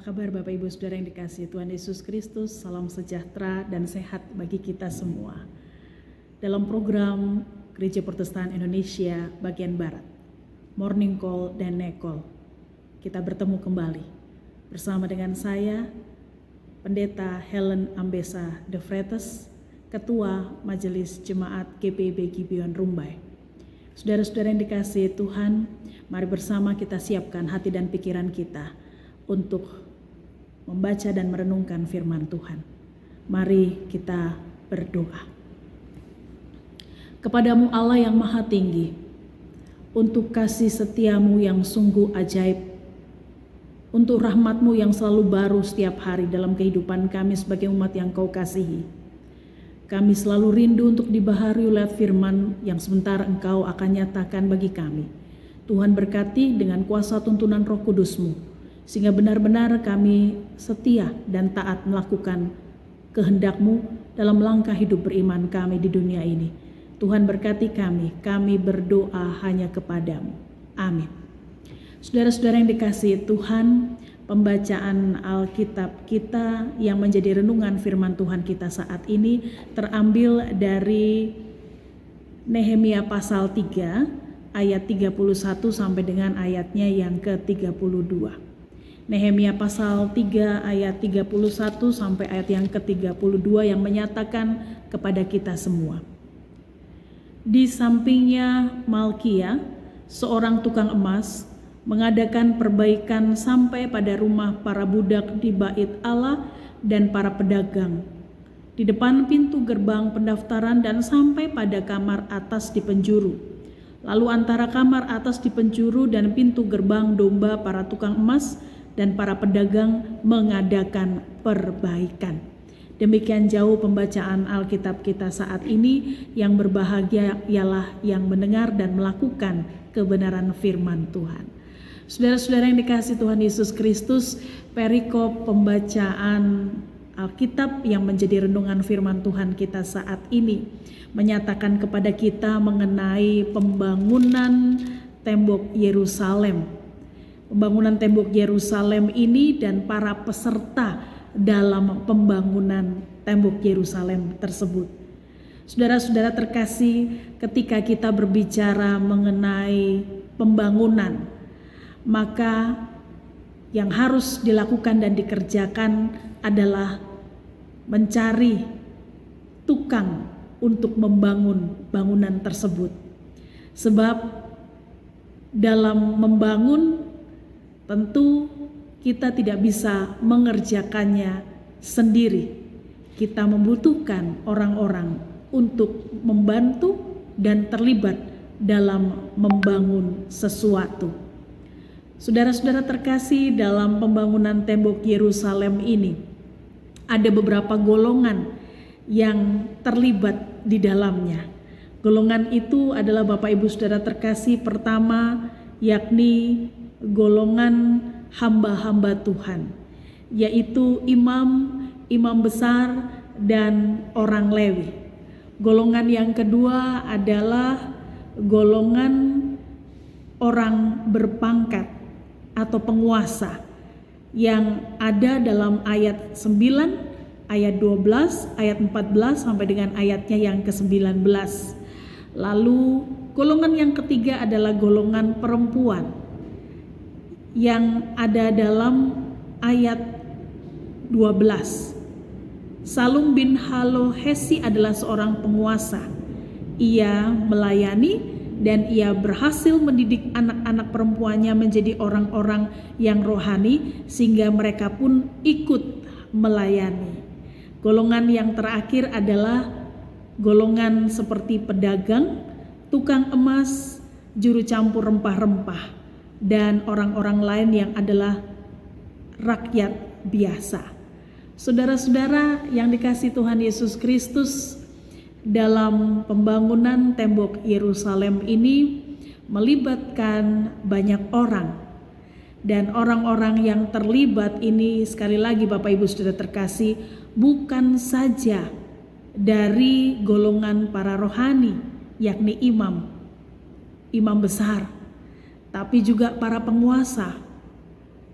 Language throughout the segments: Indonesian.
kabar Bapak Ibu Saudara yang dikasihi Tuhan Yesus Kristus? Salam sejahtera dan sehat bagi kita semua. Dalam program Gereja Protestan Indonesia bagian Barat, Morning Call dan Night Call, kita bertemu kembali bersama dengan saya, Pendeta Helen Ambesa de Vretes, Ketua Majelis Jemaat GPIB Gibeon Rumbai. Saudara-saudara yang dikasihi Tuhan, mari bersama kita siapkan hati dan pikiran kita untuk membaca dan merenungkan firman Tuhan. Mari kita berdoa. Kepadamu Allah yang maha tinggi, untuk kasih setiamu yang sungguh ajaib, untuk rahmatmu yang selalu baru setiap hari dalam kehidupan kami sebagai umat yang kau kasihi. Kami selalu rindu untuk dibaharui oleh firman yang sebentar engkau akan nyatakan bagi kami. Tuhan berkati dengan kuasa tuntunan Roh Kudus-Mu, sehingga benar-benar kami setia dan taat melakukan kehendak-Mu dalam langkah hidup beriman kami di dunia ini. Tuhan berkati kami berdoa hanya kepada-Mu. Amin. Saudara-saudara yang dikasihi Tuhan, pembacaan Alkitab kita yang menjadi renungan firman Tuhan kita saat ini terambil dari Nehemia pasal 3 ayat 31 sampai dengan ayatnya yang ke-32. Nehemia pasal 3 ayat 31 sampai ayat yang ke-32 yang menyatakan kepada kita semua. Di sampingnya Malkia, seorang tukang emas, mengadakan perbaikan sampai pada rumah para budak di bait Allah dan para pedagang, di depan pintu gerbang pendaftaran dan sampai pada kamar atas di penjuru. Lalu antara kamar atas di penjuru dan pintu gerbang domba para tukang emas dan para pedagang mengadakan perbaikan. Demikian jauh pembacaan Alkitab kita saat ini. Yang berbahagia ialah yang mendengar dan melakukan kebenaran firman Tuhan. Saudara-saudara yang dikasihi Tuhan Yesus Kristus, perikop pembacaan Alkitab yang menjadi renungan firman Tuhan kita saat ini menyatakan kepada kita mengenai pembangunan tembok Yerusalem. Pembangunan tembok Yerusalem ini dan para peserta dalam pembangunan tembok Yerusalem tersebut. Saudara-saudara terkasih, ketika kita berbicara mengenai pembangunan, maka yang harus dilakukan dan dikerjakan adalah mencari tukang untuk membangun bangunan tersebut. Sebab dalam membangun tentu kita tidak bisa mengerjakannya sendiri. Kita membutuhkan orang-orang untuk membantu dan terlibat dalam membangun sesuatu. Saudara-saudara terkasih, dalam pembangunan tembok Yerusalem ini ada beberapa golongan yang terlibat di dalamnya. Golongan itu adalah Bapak Ibu Saudara terkasih, pertama yakni golongan hamba-hamba Tuhan, yaitu imam besar dan orang Lewi. Golongan yang kedua adalah golongan orang berpangkat atau penguasa yang ada dalam ayat 9, ayat 12, ayat 14 sampai dengan ayatnya yang ke-19. Lalu golongan yang ketiga adalah golongan perempuan yang ada dalam ayat 12. Salum bin Halohesi adalah seorang penguasa. Ia melayani dan ia berhasil mendidik anak-anak perempuannya menjadi orang-orang yang rohani sehingga mereka pun ikut melayani. Golongan yang terakhir adalah golongan seperti pedagang, tukang emas, juru campur rempah-rempah, dan orang-orang lain yang adalah rakyat biasa. Saudara-saudara yang dikasihi Tuhan Yesus Kristus, dalam pembangunan tembok Yerusalem ini melibatkan banyak orang, dan orang-orang yang terlibat ini sekali lagi Bapak Ibu Saudara terkasih bukan saja dari golongan para rohani yakni imam besar, tapi juga para penguasa,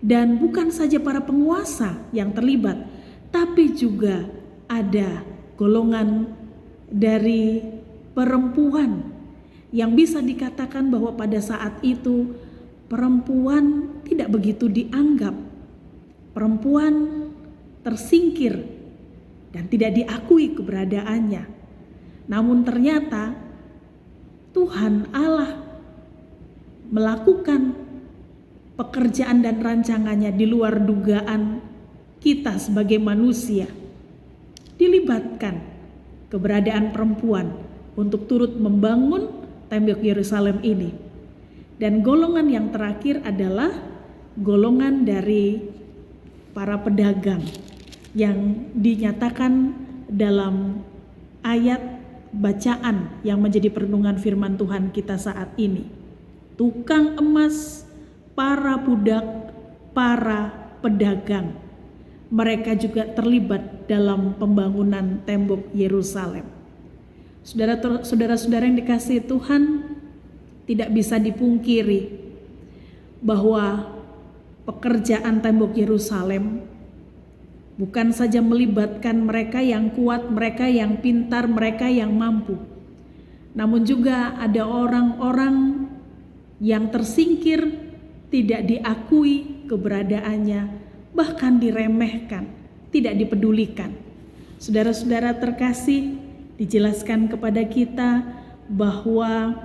Dan bukan saja para penguasa yang terlibat, tapi juga ada golongan dari perempuan yang bisa dikatakan bahwa pada saat itu perempuan tidak begitu dianggap. Perempuan tersingkir dan tidak diakui keberadaannya. Namun ternyata Tuhan Allah melakukan pekerjaan dan rancangannya di luar dugaan kita sebagai manusia. Dilibatkan keberadaan perempuan untuk turut membangun tembok Yerusalem ini. Dan golongan yang terakhir adalah golongan dari para pedagang yang dinyatakan dalam ayat bacaan yang menjadi perenungan firman Tuhan kita saat ini. Tukang emas, para budak, para pedagang, mereka juga terlibat dalam pembangunan tembok Yerusalem. Saudara-saudara yang dikasihi Tuhan, tidak bisa dipungkiri bahwa pekerjaan tembok Yerusalem bukan saja melibatkan mereka yang kuat, mereka yang pintar, mereka yang mampu, namun juga ada orang-orang yang tersingkir, tidak diakui keberadaannya, bahkan diremehkan, tidak dipedulikan. Saudara-saudara terkasih, dijelaskan kepada kita bahwa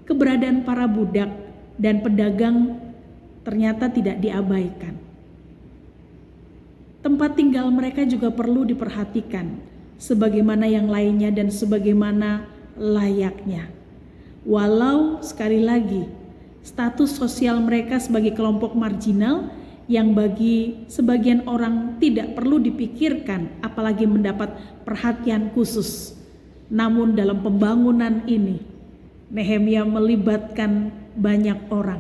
keberadaan para budak dan pedagang ternyata tidak diabaikan. Tempat tinggal mereka juga perlu diperhatikan sebagaimana yang lainnya dan sebagaimana layaknya. Walau sekali lagi status sosial mereka sebagai kelompok marginal yang bagi sebagian orang tidak perlu dipikirkan apalagi mendapat perhatian khusus. Namun dalam pembangunan ini Nehemia melibatkan banyak orang.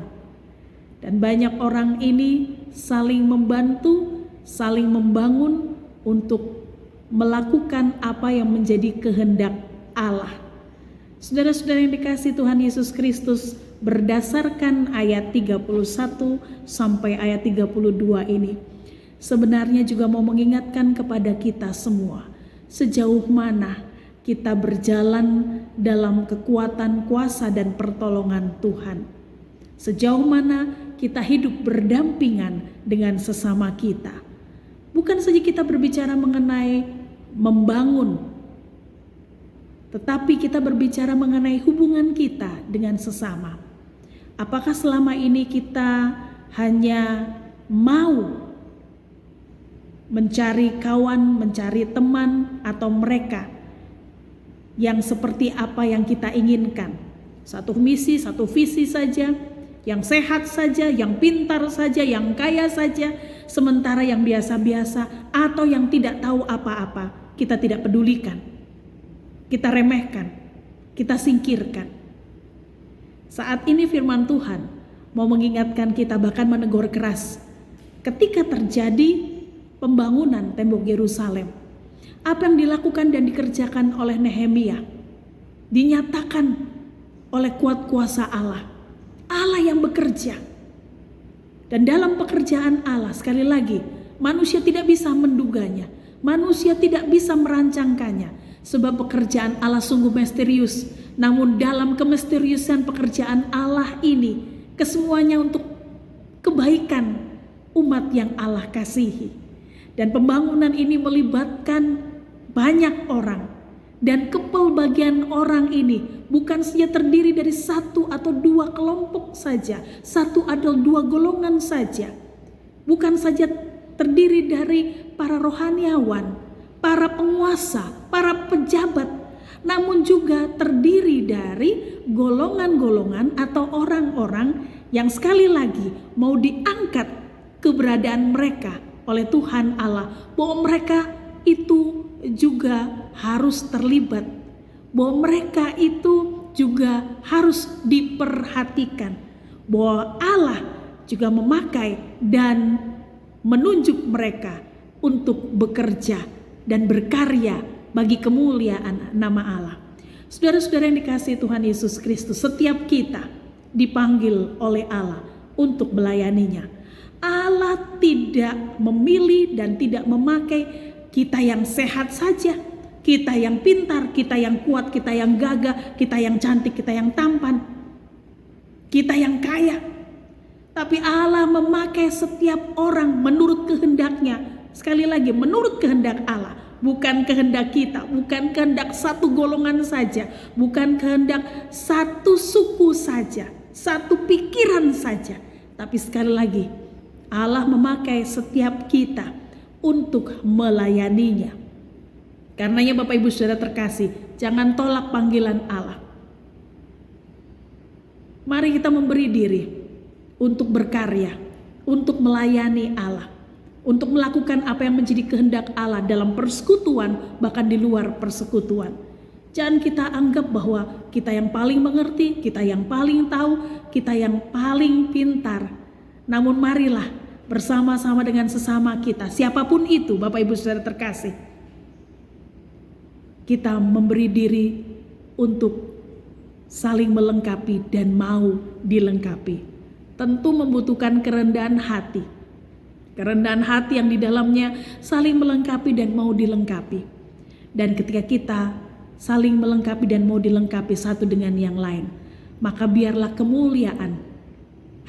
Dan banyak orang ini saling membantu, saling membangun untuk melakukan apa yang menjadi kehendak Allah. Saudara-saudara yang dikasihi Tuhan Yesus Kristus, berdasarkan ayat 31 sampai ayat 32 ini, sebenarnya juga mau mengingatkan kepada kita semua, sejauh mana kita berjalan dalam kekuatan, kuasa, dan pertolongan Tuhan. Sejauh mana kita hidup berdampingan dengan sesama kita. Bukan saja kita berbicara mengenai membangun, tetapi kita berbicara mengenai hubungan kita dengan sesama. Apakah selama ini kita hanya mau mencari kawan, mencari teman, atau mereka yang seperti apa yang kita inginkan? Satu misi, satu visi saja, yang sehat saja, yang pintar saja, yang kaya saja, sementara yang biasa-biasa atau yang tidak tahu apa-apa kita tidak pedulikan, kita remehkan, kita singkirkan. Saat ini firman Tuhan mau mengingatkan kita, bahkan menegur keras ketika terjadi pembangunan tembok Yerusalem. Apa yang dilakukan dan dikerjakan oleh Nehemia dinyatakan oleh kuat kuasa Allah. Allah yang bekerja. Dan dalam pekerjaan Allah, sekali lagi, manusia tidak bisa menduganya, manusia tidak bisa merancangkannya, sebab pekerjaan Allah sungguh misterius. Namun dalam kemisteriusan pekerjaan Allah ini, kesemuanya untuk kebaikan umat yang Allah kasihi. Dan pembangunan ini melibatkan banyak orang, dan kepelbagian orang ini bukan saja terdiri dari satu atau dua kelompok saja, satu atau dua golongan saja. Bukan saja terdiri dari para rohaniawan, para penguasa, para pejabat, namun juga terdiri dari golongan-golongan atau orang-orang yang sekali lagi mau diangkat keberadaan mereka oleh Tuhan Allah, bahwa mereka itu juga harus terlibat, bahwa mereka itu juga harus diperhatikan, bahwa Allah juga memakai dan menunjuk mereka untuk bekerja dan berkarya bagi kemuliaan nama Allah. Saudara-saudara yang dikasihi Tuhan Yesus Kristus, setiap kita dipanggil oleh Allah untuk melayaninya. Allah tidak memilih dan tidak memakai kita yang sehat saja, kita yang pintar, kita yang kuat, kita yang gagah, kita yang cantik, kita yang tampan, kita yang kaya. Tapi Allah memakai setiap orang menurut kehendaknya. Sekali lagi, menurut kehendak Allah, bukan kehendak kita, bukan kehendak satu golongan saja, bukan kehendak satu suku saja, satu pikiran saja. Tapi sekali lagi, Allah memakai setiap kita untuk melayaninya. Karenanya Bapak Ibu Saudara terkasih, jangan tolak panggilan Allah. Mari kita memberi diri untuk berkarya, untuk melayani Allah, untuk melakukan apa yang menjadi kehendak Allah dalam persekutuan, bahkan di luar persekutuan. Jangan kita anggap bahwa kita yang paling mengerti, kita yang paling tahu, kita yang paling pintar. Namun marilah bersama-sama dengan sesama kita, siapapun itu Bapak Ibu Saudara terkasih, kita memberi diri untuk saling melengkapi dan mau dilengkapi. Tentu membutuhkan kerendahan hati. Kerendahan hati yang di dalamnya saling melengkapi dan mau dilengkapi. Dan ketika kita saling melengkapi dan mau dilengkapi satu dengan yang lain, maka biarlah kemuliaan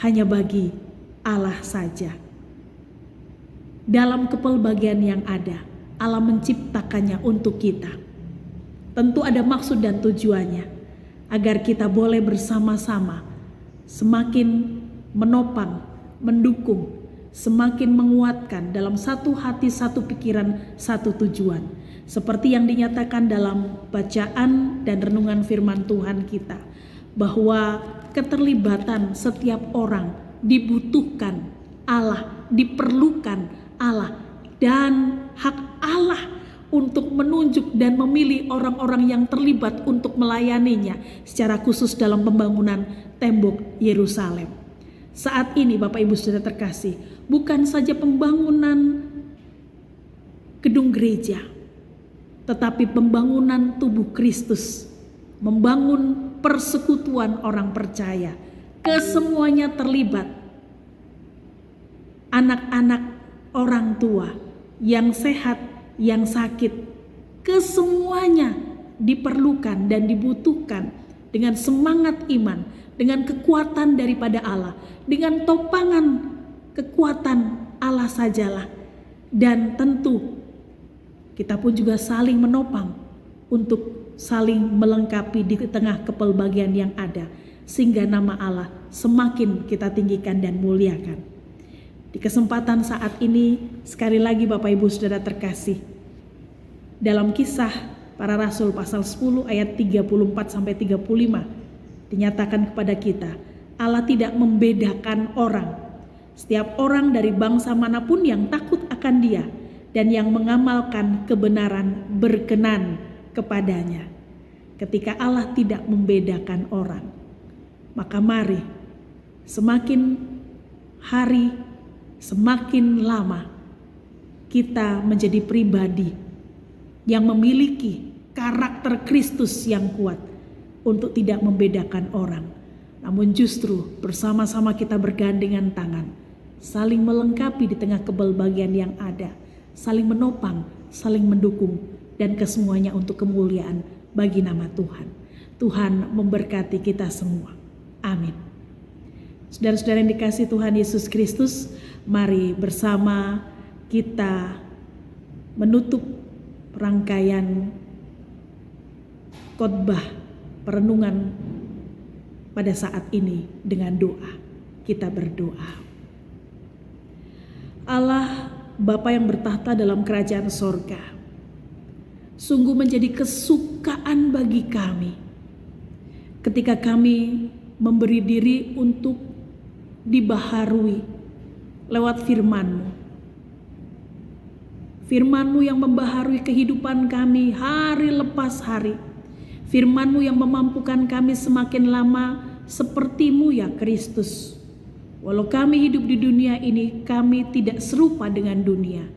hanya bagi Allah saja. Dalam kepelbagian yang ada, Allah menciptakannya untuk kita. Tentu ada maksud dan tujuannya, agar kita boleh bersama-sama semakin menopang, mendukung, semakin menguatkan dalam satu hati, satu pikiran, satu tujuan. Seperti yang dinyatakan dalam bacaan dan renungan firman Tuhan kita, bahwa keterlibatan setiap orang dibutuhkan Allah, diperlukan Allah, dan hak Allah untuk menunjuk dan memilih orang-orang yang terlibat untuk melayaninya, secara khusus dalam pembangunan tembok Yerusalem. Saat ini Bapak Ibu Saudara terkasih, bukan saja pembangunan gedung gereja, tetapi pembangunan tubuh Kristus, membangun persekutuan orang percaya. Kesemuanya terlibat. Anak-anak, orang tua, yang sehat, yang sakit, kesemuanya diperlukan dan dibutuhkan dengan semangat iman, dengan kekuatan daripada Allah, dengan topangan kekuatan Allah sajalah. Dan tentu kita pun juga saling menopang untuk saling melengkapi di tengah kepelbagian yang ada, sehingga nama Allah semakin kita tinggikan dan muliakan. Di kesempatan saat ini, sekali lagi Bapak Ibu Saudara terkasih, dalam Kisah Para Rasul pasal 10 ayat 34-35 dinyatakan kepada kita, Allah tidak membedakan orang. Setiap orang dari bangsa manapun yang takut akan Dia dan yang mengamalkan kebenaran berkenan kepadanya. Ketika Allah tidak membedakan orang, maka mari semakin hari, semakin lama kita menjadi pribadi yang memiliki karakter Kristus yang kuat untuk tidak membedakan orang, namun justru bersama-sama kita bergandengan tangan, saling melengkapi di tengah kepelbagian yang ada, saling menopang, saling mendukung, dan kesemuanya untuk kemuliaan bagi nama Tuhan. Tuhan memberkati kita semua. Amin. Saudara-saudara yang dikasihi Tuhan Yesus Kristus, mari bersama kita menutup rangkaian khotbah perenungan pada saat ini dengan doa. Kita berdoa. Allah Bapa yang bertahta dalam kerajaan sorga, sungguh menjadi kesukaan bagi kami ketika kami memberi diri untuk dibaharui lewat firman-Mu. Firman-Mu yang membaharui kehidupan kami hari lepas hari. Firman-Mu yang memampukan kami semakin lama seperti-Mu ya Kristus. Walau kami hidup di dunia ini, kami tidak serupa dengan dunia.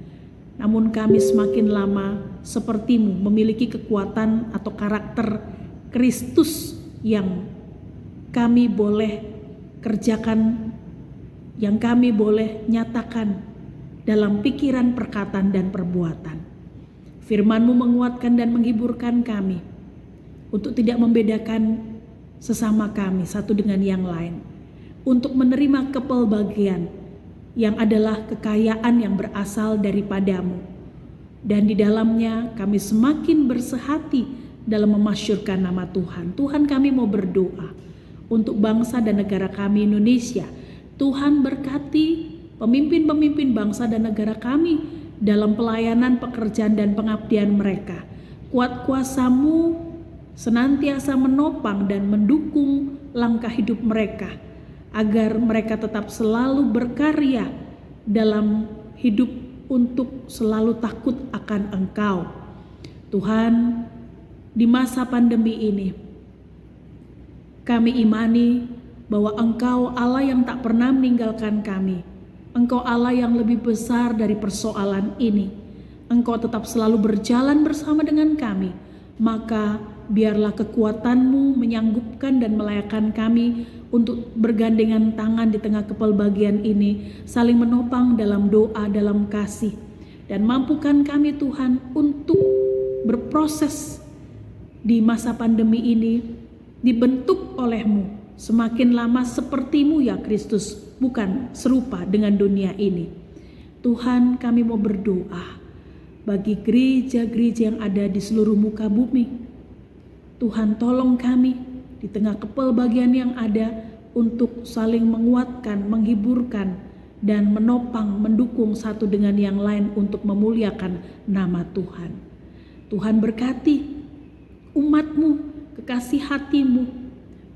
Namun kami semakin lama seperti-Mu, memiliki kekuatan atau karakter Kristus yang kami boleh kerjakan yang kami boleh nyatakan dalam pikiran, perkataan, dan perbuatan. Firman-Mu menguatkan dan menghiburkan kami untuk tidak membedakan sesama kami satu dengan yang lain, untuk menerima kepelbagian yang adalah kekayaan yang berasal daripada-Mu, dan di dalamnya kami semakin bersehati dalam memasyurkan nama Tuhan. Tuhan, kami mau berdoa untuk bangsa dan negara kami Indonesia. Tuhan berkati pemimpin-pemimpin bangsa dan negara kami dalam pelayanan, pekerjaan, dan pengabdian mereka. Kuat kuasa-Mu senantiasa menopang dan mendukung langkah hidup mereka, agar mereka tetap selalu berkarya dalam hidup untuk selalu takut akan Engkau. Tuhan, di masa pandemi ini, kami imani bahwa Engkau Allah yang tak pernah meninggalkan kami. Engkau Allah yang lebih besar dari persoalan ini. Engkau tetap selalu berjalan bersama dengan kami. Maka biarlah kekuatan-Mu menyanggupkan dan melayakkan kami untuk bergandengan tangan di tengah kepelbagian ini, saling menopang dalam doa, dalam kasih. Dan mampukan kami Tuhan untuk berproses di masa pandemi ini, dibentuk oleh-Mu semakin lama seperti-Mu ya Kristus, bukan serupa dengan dunia ini. Tuhan, kami mau berdoa bagi gereja-gereja yang ada di seluruh muka bumi. Tuhan, tolong kami di tengah kepelbagian yang ada untuk saling menguatkan, menghiburkan, dan menopang, mendukung satu dengan yang lain untuk memuliakan nama Tuhan. Tuhan berkati umat-Mu, kekasih hati-Mu,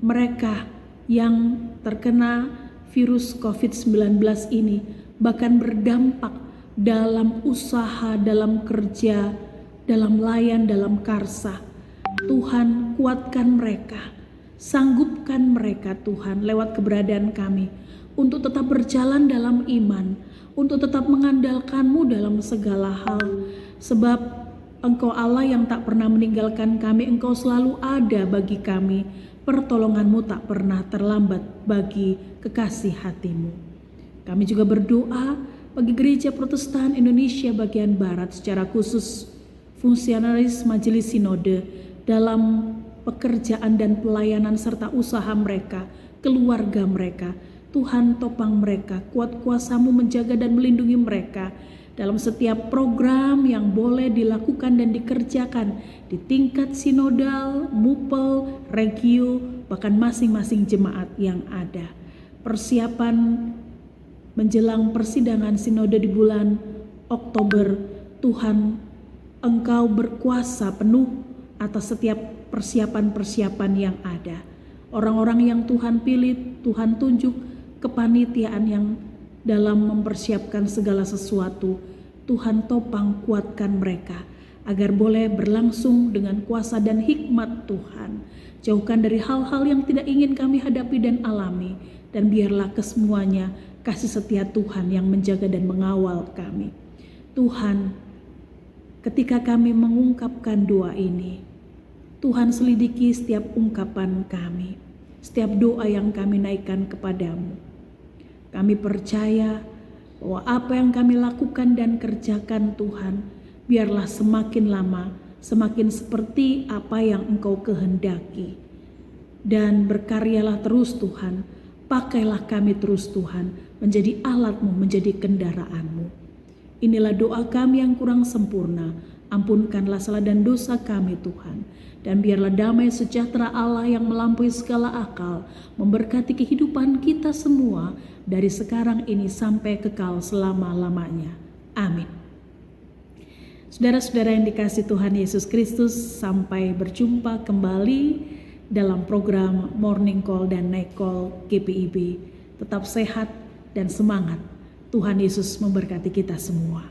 mereka yang terkena virus COVID-19 ini, bahkan berdampak dalam usaha, dalam kerja, dalam layan, dalam karsa. Tuhan, kuatkan mereka, sanggupkan mereka Tuhan lewat keberadaan kami, untuk tetap berjalan dalam iman, untuk tetap mengandalkan-Mu dalam segala hal. Sebab Engkau Allah yang tak pernah meninggalkan kami, Engkau selalu ada bagi kami. Pertolongan-Mu tak pernah terlambat bagi kekasih hati-Mu. Kami juga berdoa bagi Gereja Protestan Indonesia bagian Barat, secara khusus fungsionaris Majelis Sinode dalam pekerjaan dan pelayanan serta usaha mereka, keluarga mereka. Tuhan, topang mereka, kuat kuasa-Mu menjaga dan melindungi mereka dalam setiap program yang boleh dilakukan dan dikerjakan di tingkat sinodal, mupel, regio, bahkan masing-masing jemaat yang ada. Persiapan menjelang persidangan sinode di bulan Oktober, Tuhan, Engkau berkuasa penuh atas setiap persiapan-persiapan yang ada. Orang-orang yang Tuhan pilih, Tuhan tunjuk kepanitiaan yang dalam mempersiapkan segala sesuatu. Tuhan, topang, kuatkan mereka agar boleh berlangsung dengan kuasa dan hikmat Tuhan. Jauhkan dari hal-hal yang tidak ingin kami hadapi dan alami, dan biarlah kesemuanya kasih setia Tuhan yang menjaga dan mengawal kami. Tuhan, ketika kami mengungkapkan doa ini, Tuhan, selidiki setiap ungkapan kami, setiap doa yang kami naikkan kepadamu. Kami percaya bahwa apa yang kami lakukan dan kerjakan Tuhan, biarlah semakin lama semakin seperti apa yang Engkau kehendaki. Dan berkaryalah terus Tuhan, pakailah kami terus Tuhan, menjadi alat-Mu, menjadi kendaraan-Mu. Inilah doa kami yang kurang sempurna, ampunkanlah salah dan dosa kami Tuhan. Dan biarlah damai sejahtera Allah yang melampaui segala akal memberkati kehidupan kita semua dari sekarang ini sampai kekal selama-lamanya. Amin. Saudara-saudara yang dikasihi Tuhan Yesus Kristus, sampai berjumpa kembali dalam program Morning Call dan Night Call GPIB. Tetap sehat dan semangat. Tuhan Yesus memberkati kita semua.